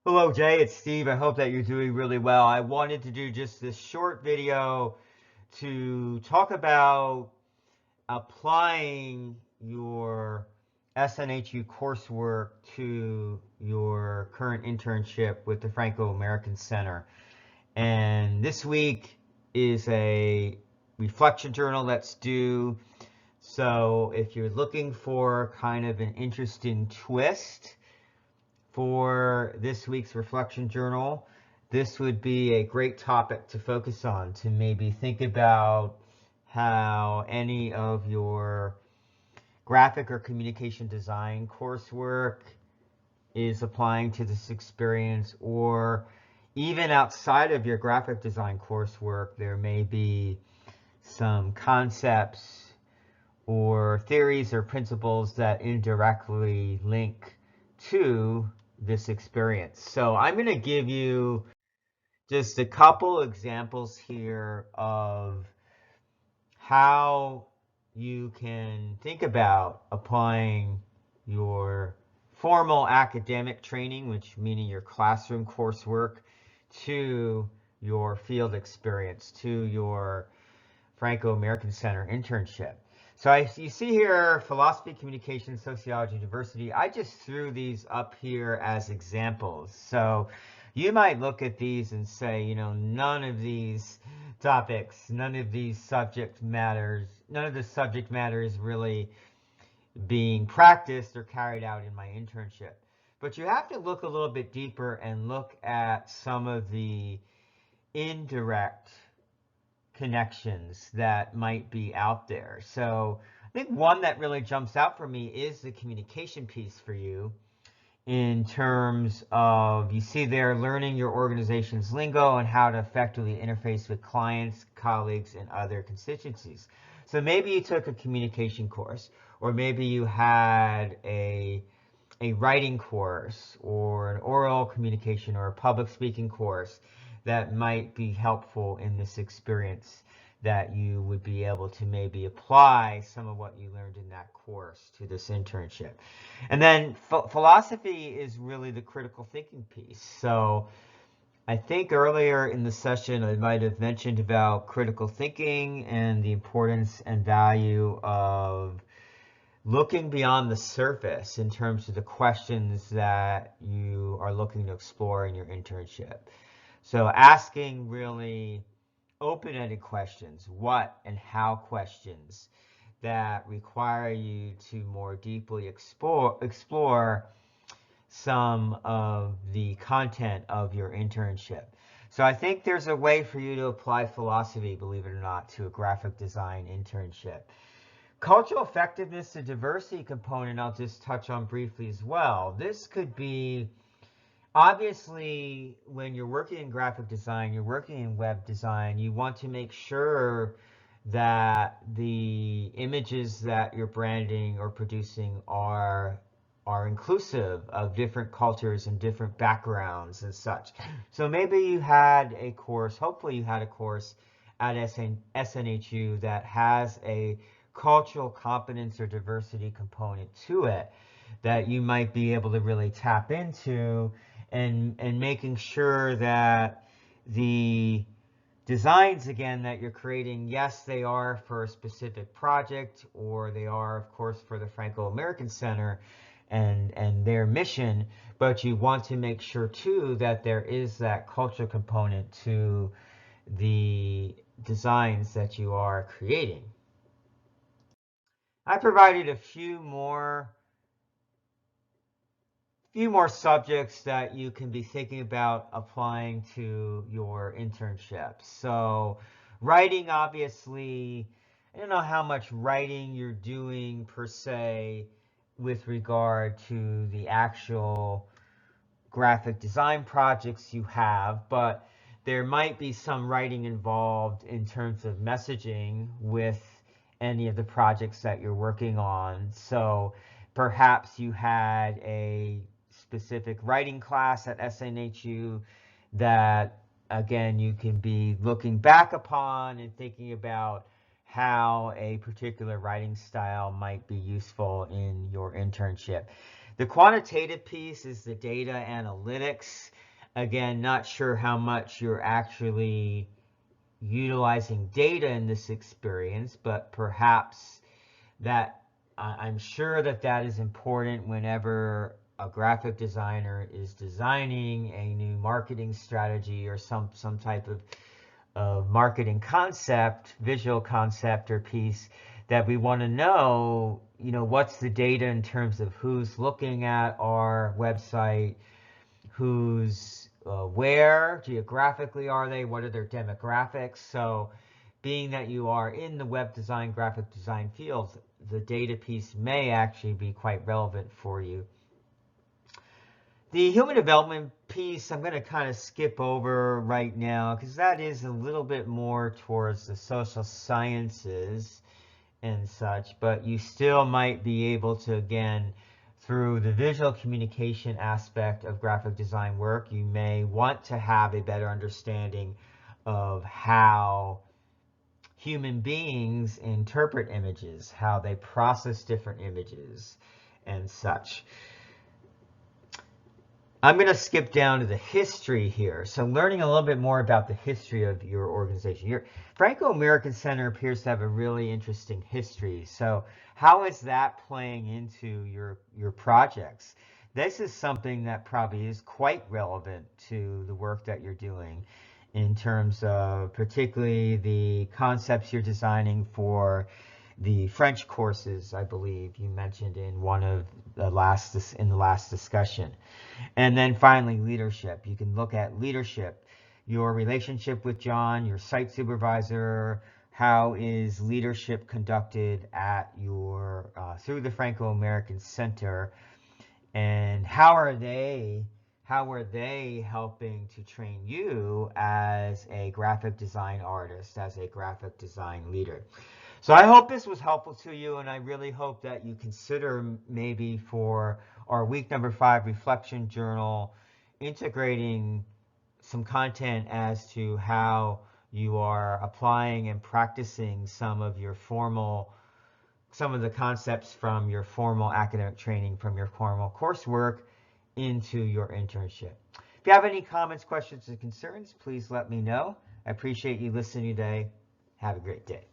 Hello, Jay. It's Steve. I hope that you're doing really well. I wanted to do just this short video to talk about applying your SNHU coursework to your current internship with the Franco-American Center. And this week is a reflection journal that's due. So if you're looking for kind of an interesting twist for this week's reflection journal, this would be a great topic to focus on, to maybe think about how any of your graphic or communication design coursework is applying to this experience, or even outside of your graphic design coursework, there may be some concepts or theories or principles that indirectly link to this experience. So I'm going to give you just a couple examples here of how you can think about applying your formal academic training, which meaning your classroom coursework, to your field experience, to your Franco-American Center internship. So you see here, philosophy, communication, sociology, diversity. I just threw these up here as examples. So you might look at these and say, none of these topics, none of these subject matters, none of the subject matter is really being practiced or carried out in my internship. But you have to look a little bit deeper and look at some of the indirect connections that might be out there. So I think one that really jumps out for me is the communication piece for you, in terms of, you see there, learning your organization's lingo and how to effectively interface with clients, colleagues, and other constituencies. So maybe you took a communication course, or maybe you had a writing course, or an oral communication, or a public speaking course that might be helpful in this experience, that you would be able to maybe apply some of what you learned in that course to this internship. And then philosophy is really the critical thinking piece. So I think earlier in the session I might have mentioned about critical thinking and the importance and value of looking beyond the surface in terms of the questions that you are looking to explore in your internship. So asking really open-ended questions, what and how questions that require you to more deeply explore some of the content of your internship. So I think there's a way for you to apply philosophy, believe it or not, to a graphic design internship. Cultural effectiveness, the diversity component, I'll just touch on briefly as well. This could be, obviously, when you're working in graphic design, you're working in web design, you want to make sure that the images that you're branding or producing are inclusive of different cultures and different backgrounds and such. So maybe you had a course, hopefully you had a course at SNHU that has a cultural competence or diversity component to it that you might be able to really tap into, and making sure that the designs, again, that you're creating, yes, they are for a specific project, or they are, of course, for the Franco-American Center and their mission, but you want to make sure too that there is that cultural component to the designs that you are creating. I provided a few more subjects that you can be thinking about applying to your internship. So writing, obviously, I don't know how much writing you're doing per se with regard to the actual graphic design projects you have, but there might be some writing involved in terms of messaging with any of the projects that you're working on. So perhaps you had a specific writing class at SNHU that, again, you can be looking back upon and thinking about how a particular writing style might be useful in your internship. The quantitative piece is the data analytics. Again, not sure how much you're actually utilizing data in this experience, but perhaps that I'm sure that that is important whenever a graphic designer is designing a new marketing strategy or some type of marketing concept, visual concept or piece, that we want to know, what's the data in terms of who's looking at our website, who's where geographically are they, what are their demographics. So being that you are in the web design, graphic design fields, the data piece may actually be quite relevant for you. The human development piece, I'm going to kind of skip over right now because that is a little bit more towards the social sciences and such, but you still might be able to, again, through the visual communication aspect of graphic design work, you may want to have a better understanding of how human beings interpret images, how they process different images and such. I'm going to skip down to the history here. So learning a little bit more about the history of your organization. Your Franco-American Center appears to have a really interesting history. So how is that playing into your projects? This is something that probably is quite relevant to the work that you're doing in terms of particularly the concepts you're designing for the French courses, I believe you mentioned in one of the last discussion. And then finally, leadership. You can look at leadership, your relationship with John, your site supervisor. How is leadership conducted at your through the Franco-American Center, and how are they helping to train you as a graphic design artist, as a graphic design leader? So I hope this was helpful to you, and I really hope that you consider maybe for our week number 5 reflection journal, integrating some content as to how you are applying and practicing some of the concepts from your formal academic training, from your formal coursework into your internship. If you have any comments, questions, or concerns, please let me know. I appreciate you listening today. Have a great day.